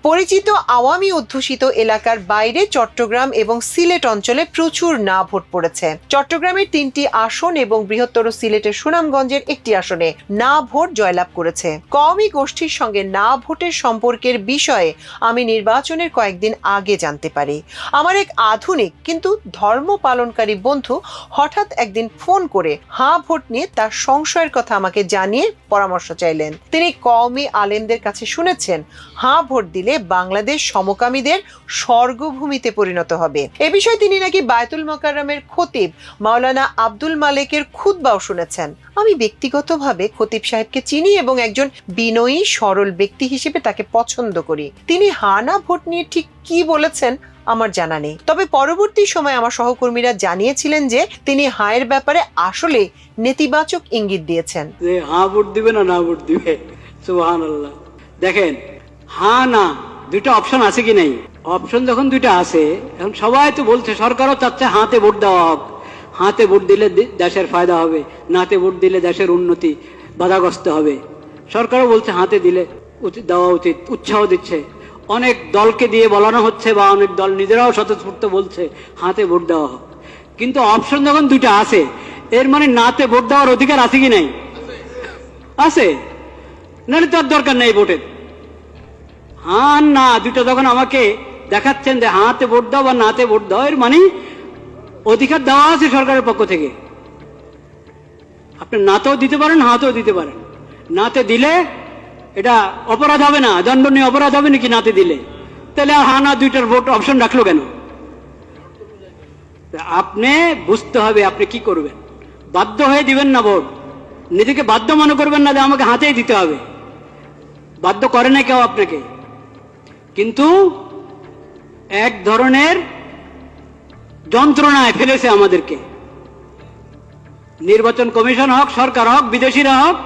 পরিচিত আওয়ামী অধ্যুষিত এলাকার বাইরে চট্টগ্রাম এবং সিলেট অঞ্চলে প্রচুর না ভোট পড়েছে। চট্টগ্রামের 3টি আসন এবং বৃহত্তর সিলেটের সুনামগঞ্জের একটি আসনে না ভোট জয়লাভ করেছে। কওমি গোষ্ঠীর সঙ্গে না ভোটের সম্পর্কের বিষয়ে আমি নির্বাচনের কয়েকদিন আগে জানতে পারি। আমার এক আধুনিক কিন্তু ধর্ম পালনকারী বন্ধু হঠাৎ একদিন ফোন করে হাঁ ভোট নিয়ে তার সংশয়ের কথা আমাকে জানিয়ে পরামর্শ চাইলেন। তিনি কওমি আলেমদের কাছে শুনেছেন হাঁ ভোট দিলে বাংলাদেশ সমকামীদের স্বর্গভূমিতে পরিণত হবে। এ বিষয়ে তিনি নাকি বায়তুল মোকাররমের খতিব মাওলানা আব্দুল মালেকের খুতবাও শুনেছেন। আমি ব্যক্তিগতভাবে খতিব সাহেবকে চিনি এবং একজন বিনয়ী সরল ব্যক্তি হিসেবে তাকে পছন্দ করি। তিনি হাঁ না ভোট নিয়ে ঠিক কি বলেছেন আমার জানা নেই, তবে পরবর্তী সময় আমার সহকর্মীরা জানিয়েছিলেন যে তিনি হাঁয়ের ব্যাপারে আসলে নেতিবাচক ইঙ্গিত দিয়েছেন। যে হাঁ ভোট দিবে না ভোট দিবে, সুবহানাল্লাহ। দেখেন, হ্যাঁ না দুইটা অপশন আছে কি নাই? অপশন যখন দুইটা আছে, এখন সবাই তো বলছে, সরকারও চাচ্ছে হাতে ভোট দেওয়া হোক, হাতে ভোট দিলে দেশের ফায়দা হবে, নাতে ভোট দিলে দেশের উন্নতি বাধাগ্রস্ত হবে। সরকারও বলছে হাতে দিলে দেওয়া উচিত, উৎসাহ দিচ্ছে। অনেক দলকে দিয়ে বলানো হচ্ছে বা অনেক দল নিজেরাও স্বতঃস্ফূর্ত বলছে হাতে ভোট দেওয়া হোক। কিন্তু অপশন যখন দুইটা আছে, এর মানে নাতে ভোট দেওয়ার অধিকার আছে কি নাই? আছে, নাহলে তো আর দরকার নেই ভোটের। হ্যাঁ না দুটো যখন আমাকে দেখাচ্ছেন যে হাতে ভোট দাও বা নাতে ভোট দাও, এর মানে অধিকার দেওয়া আছে সরকারের পক্ষ থেকে। আপনি নাতেও দিতে পারেন, হাতেও দিতে পারেন। নাতে দিলে এটা অপরাধ হবে না, দণ্ডনীয় অপরাধ হবে নাকি নাতে দিলে? তাহলে আর হ্যাঁ না দুইটার ভোট অপশন রাখলো কেন? আপনি বুঝতে হবে আপনি কি করবেন। বাধ্য হয়ে দিবেন না ভোট, নিজেকে বাধ্য মনে করবেন না যে আমাকে হাতেই দিতে হবে। বাধ্য করে না কেউ আপনাকে, কিন্তু এক ধরনের যন্ত্রণায় ফেলেছে আমাদেরকে। নির্বাচন কমিশন হোক, সরকার হোক, বিদেশিরা হোক,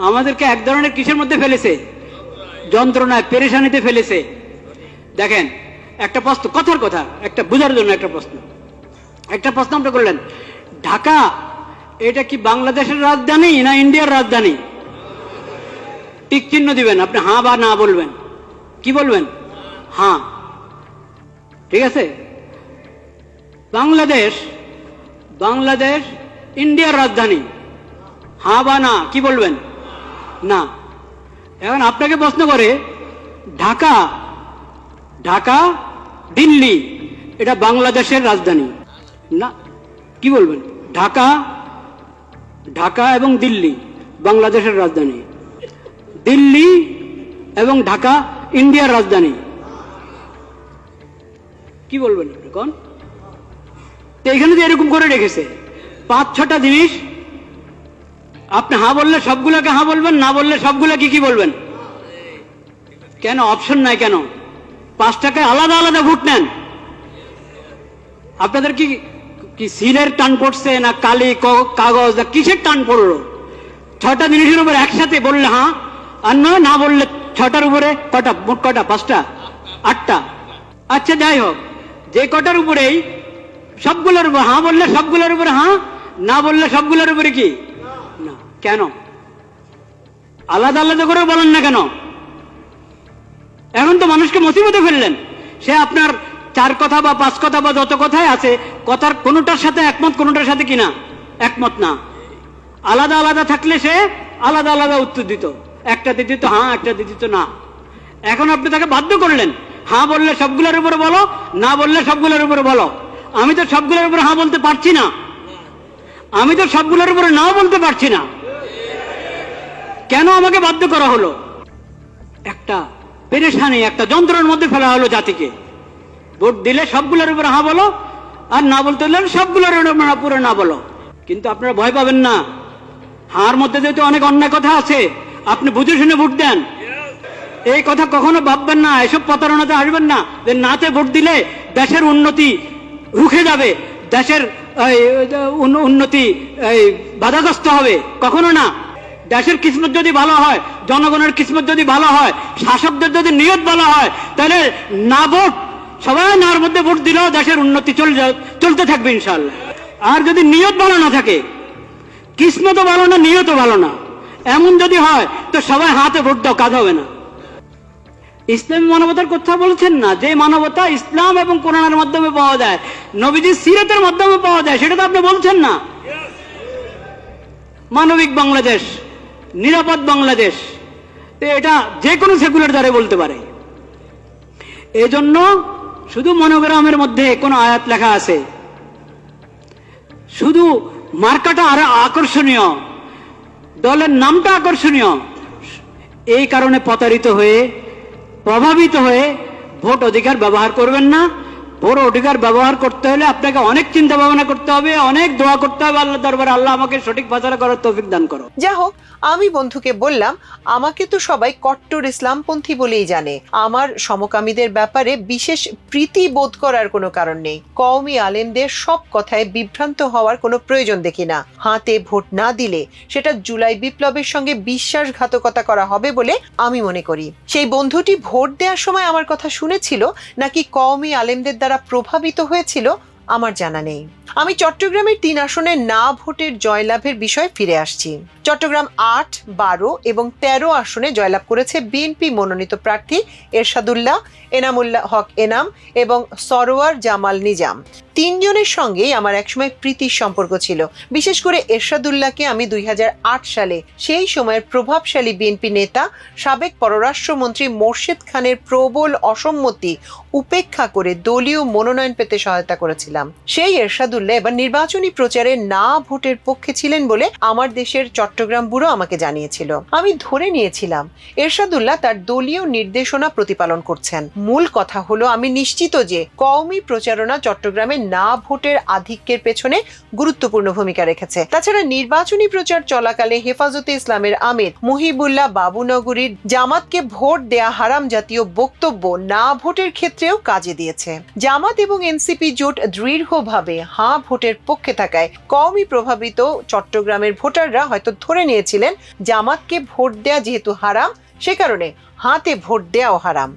আমাদেরকে এক ধরনের কিসের মধ্যে ফেলেছে? যন্ত্রণায়, পেরেশানিতে ফেলেছে। দেখেন, একটা প্রশ্ন, কথার কথা একটা বোঝার জন্য একটা প্রশ্ন আপনি করলেন, ঢাকা এটা কি বাংলাদেশের রাজধানী না ইন্ডিয়ার রাজধানী? টিক চিহ্ন দিবেন, আপনি হ্যাঁ বা না বলবেন। কি বলবেন? হ্যাঁ, ঠিক আছে। বাংলাদেশ ইন্ডিয়ার রাজধানী, হ্যাঁ বা না, কি বলবেন? না। এখন আপনাকে প্রশ্ন করে, ঢাকা দিল্লি এটা বাংলাদেশের রাজধানী না, কি বলবেন? ঢাকা এবং দিল্লি বাংলাদেশের রাজধানী, দিল্লি এবং ঢাকা ইন্ডিয়ার রাজধানী, কি বলবেন আপনি কোন? তো এখানে তো এরকম করে রেখেছে 5-6টা জিনিস। আপনি হ্যাঁ বললে সবগুলোকে হ্যাঁ বলবেন, না বললে সবগুলোকে কি বলবেন? কেন অপশন নাই? কেন 5টাকে আলাদা আলাদা ভোট নেন? আপনাদের কি সিলের টান পড়ছে না কালি কাগজ না কিসের টান পড়লো? 6টা জিনিসের উপর একসাথে বললে হ্যাঁ, আর না বললে 6টার উপরে কটা? মোট কটা? 5টা, 8টা। আচ্ছা যাই হোক, যে কটার উপরেই সবগুলোর উপর হ্যাঁ বললে সবগুলোর উপরে হ্যাঁ, না বললে সবগুলোর উপরে কি না? কেন আলাদা আলাদা করে বলেন না কেন? এখন তো মানুষকে মুসিবতে ফেললেন। সে আপনার 4 কথা বা 5 কথা বা যত কথাই আছে, কথার কোনোটার সাথে একমত, কোনোটার সাথে কিনা একমত না। আলাদা আলাদা থাকলে সে আলাদা আলাদা উত্তর দিত, একটাতে দিত হ্যাঁ, একটাতে দিত না। এখন আপনি তাকে বাধ্য করলেন, হ্যাঁ বললে সবগুলোর উপরে বলো, না বললে সবগুলোর উপরে বলো। আমি তো সবগুলোর উপরে হ্যাঁ বলতে পারছি না, আমি তো সবগুলোর উপরে নাও বলতে পারছি না। কেন আমাকে বাধ্য করা হলো? একটা পেরেশানি, একটা যন্ত্রের মধ্যে ফেলা হলো জাতিকে। ভোট দিলে সবগুলোর উপরে হ্যাঁ বলো, আর না বলতে হলে সবগুলোর উপরে না বলো। কিন্তু আপনারা ভয় পাবেন না, হার মধ্যে যেহেতু অনেক অন্যায় কথা আছে, আপনি বুঝে শুনে ভোট দেন। এই কথা কখনো ভাববেন না, এসব প্রতারণাতে আসবেন না যে নাতে ভোট দিলে দেশের উন্নতি রুখে যাবে, দেশের উন্নতি বাধাগ্রস্ত হবে। কখনো না। দেশের কিসমত যদি ভালো হয়, জনগণের কিসমত যদি ভালো হয়, শাসকদের যদি নিয়ত ভালো হয়, তাহলে না ভোট, সবাই নার মধ্যে ভোট দিলেও দেশের উন্নতি চলতে থাকবে ইনশাআল্লাহ। আর যদি নিয়ত ভালো না থাকে, কিসমতও ভালো না, নিয়তও ভালো না, এমন যদি হয়, তো সবাই হাতে ভোট দাও, কাজ হবে না। ইসলামী মানবতার কথা বলছেন না, যে মানবতা ইসলাম এবং কোরআনের মাধ্যমে পাওয়া যায়, নবীজির সিরাতের মাধ্যমে পাওয়া যায়, সেটা তো আপনি বলছেন না। মানবিক বাংলাদেশ, নিরাপদ বাংলাদেশ, এটা যে কোনো সেকুলার দ্বারা বলতে পারে। এজন্য শুধু মনোগ্রামের মধ্যে কোনো আয়াত লেখা আছে, শুধু মার্কাটা আরো আকর্ষণীয়, দলের নামটা আকর্ষণীয়, এই কারণে প্রতারিত হয়ে, প্রভাবিত হয়ে ভোট অধিকার ব্যবহার করবেন না। ভোট অধিকার ব্যবহার করতে হলে আপনাকে অনেক চিন্তা ভাবনা করতে হবে, অনেক দোয়া করতে হবে আল্লাহ দরবারে, আল্লাহ আমাকে সঠিক ফয়সালা করার তৌফিক দান করো। যা হোক, আমি বন্ধুকে বললাম, আমাকে তো সবাই কট্টর ইসলামপন্থী বলেই জানে, আমার সমকামীদের ব্যাপারে বিশেষ প্রীতি বোধ করার কোনো কারণ নেই। কওমি আলেমদের সব কথায় বিভ্রান্ত হওয়ার কোনো প্রয়োজন দেখি না। হাতে ভোট না দিলে সেটা জুলাই বিপ্লবের সঙ্গে বিশ্বাসঘাতকতা করা হবে বলে আমি মনে করি। সেই বন্ধুটি ভোট দেওয়ার সময় আমার কথা শুনেছিল নাকি কওমি আলেমদের দ্বারা প্রভাবিত হয়েছিল আমার জানা নেই। আমি চট্টগ্রামের 3 আসনে না ভোটের জয়লাভের বিষয়ে ফিরে আসছি। চট্টগ্রাম 8, 12 এবং 13 আসনে জয়লাভ করেছে বিএনপি মনোনীত প্রার্থী এরশাদুল্লাহ, এনামুল্লাহ হক এনাম এবং সরোয়ার জামাল নিজাম। 3 জনের সঙ্গেই আমার একসময় প্রীতির সম্পর্ক ছিল। বিশেষ করে এরশাদুল্লাহকে আমি 2008 সালে সেই সময়ের প্রভাবশালী বিএনপি নেতা সাবেক পররাষ্ট্রমন্ত্রী মোর্শেদ খানের প্রবল অসম্মতি উপেক্ষা করে দলীয় মনোনয়ন পেতে সহায়তা করেছিলাম। সেই এরশাদুল্লাহ এবার নির্বাচনী প্রচারে না ভোটের পক্ষে ছিলেন বলে আমার দেশের চট্টগ্রাম ব্যুরো আমাকে জানিয়েছিল। আমি ধরে নিয়েছিলাম এরশাদুল্লাহ তার দলীয় নির্দেশনা প্রতিপালন করছেন। মূল কথা হলো, আমি নিশ্চিত যে কওমি প্রচারণা চট্টগ্রামে না ভোটের আধিক্যের পেছনে গুরুত্বপূর্ণ ভূমিকা রেখেছে। তাছাড়া নির্বাচনী প্রচার চলাকালে হেফাজতে ইসলামের আমির মুহিবুল্লাহ বাবুনগরীর জামাতকে ভোট দেয়া হারাম জাতীয় বক্তব্য না ভোটের ক্ষেত্রেও কাজে দিয়েছে। জামাত এবং এনসিপি জোট দৃঢ়ভাবে হ্যাঁ ভোটের পক্ষে থাকায় কওমি প্রভাবিত চট্টগ্রামের ভোটাররা হয়তো ধরে নিয়েছিলেন জামাতকে ভোট দেয়া যেহেতু হারাম, সে কারণে হাতে ভোট দেওয়াও হারাম।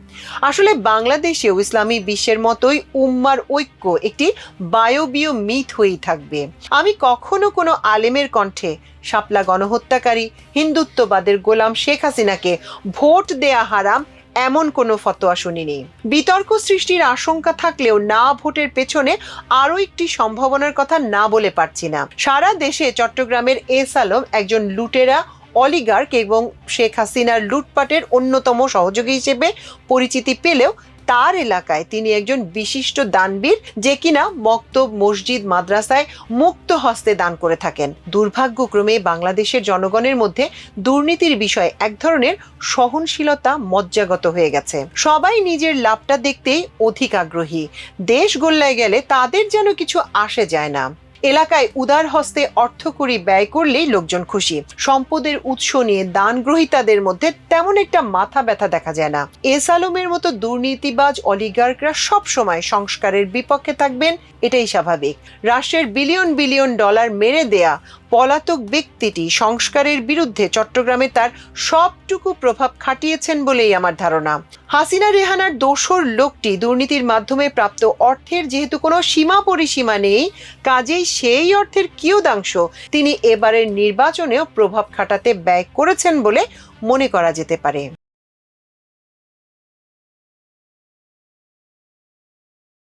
আসলে বাংলাদেশেও ইসলামী বিশ্বের মতোই উম্মার ঐক্য একটি বায়বীয় মিথ হয়েই থাকবে। আমি কখনো কোনো আলেমের কণ্ঠে শাপলা গণহত্যাকারী হিন্দুত্ববাদের গোলাম শেখ হাসিনাকে ভোট দেয়া হারাম এমন কোনো ফতোয়া শুনিনি। বিতর্ক সৃষ্টির আশঙ্কা থাকলেও না ভোটের পেছনে আরো একটি সম্ভাবনার কথা না বলে পারছি না। সারা দেশে চট্টগ্রামের এস আলম একজন লুটেরা অলিগার্ক এবং শেখ হাসিনার লুটপাটের অন্যতম সহযোগী হিসেবে পরিচিতি পেলেও তার এলাকায় তিনি একজন বিশিষ্ট দানবীর, যে কিনা মক্তব, মসজিদ, মাদ্রাসায় মুক্ত হস্তে দান করে থাকেন। দুর্ভাগ্যক্রমে বাংলাদেশের জনগণের মধ্যে দুর্নীতির বিষয়ে এক ধরনের সহনশীলতা মজ্জাগত হয়ে গেছে। সবাই নিজের লাভটা দেখতেই অধিক আগ্রহী। দেশ গোল্লায় গেলে তাদের যেন কিছু আসে যায় না। এলাকায় উদার হস্তে অর্থকড়ি ব্যয় করলেই লোকজন খুশি। সম্পদের উৎস নিয়ে দান গ্রহীতাদের মধ্যে তেমন একটা মাথা ব্যথা দেখা যায় না। এস আলমের মতো দুর্নীতিবাজ অলিগার্করা সব সময় সংস্কারের বিপক্ষে থাকবেন, এটাই স্বাভাবিক। রাষ্ট্রের বিলিয়ন বিলিয়ন ডলার মেরে দেয়া পলাতক ব্যক্তিটি সংস্কারের বিরুদ্ধে চট্টগ্রামে তার সবটুকু প্রভাব খাটিয়েছেন বলেই আমার ধারণা। হাসিনা রেহানার দোসর লোকটি দুর্নীতির মাধ্যমে প্রাপ্ত অর্থের যেহেতু কোনো সীমা পরিসীমা নেই, কাজেই সেই অর্থের কিয়দাংশ তিনি এবারের নির্বাচনেও প্রভাব খাটাতে ব্যয় করেছেন বলে মনে করা যেতে পারে।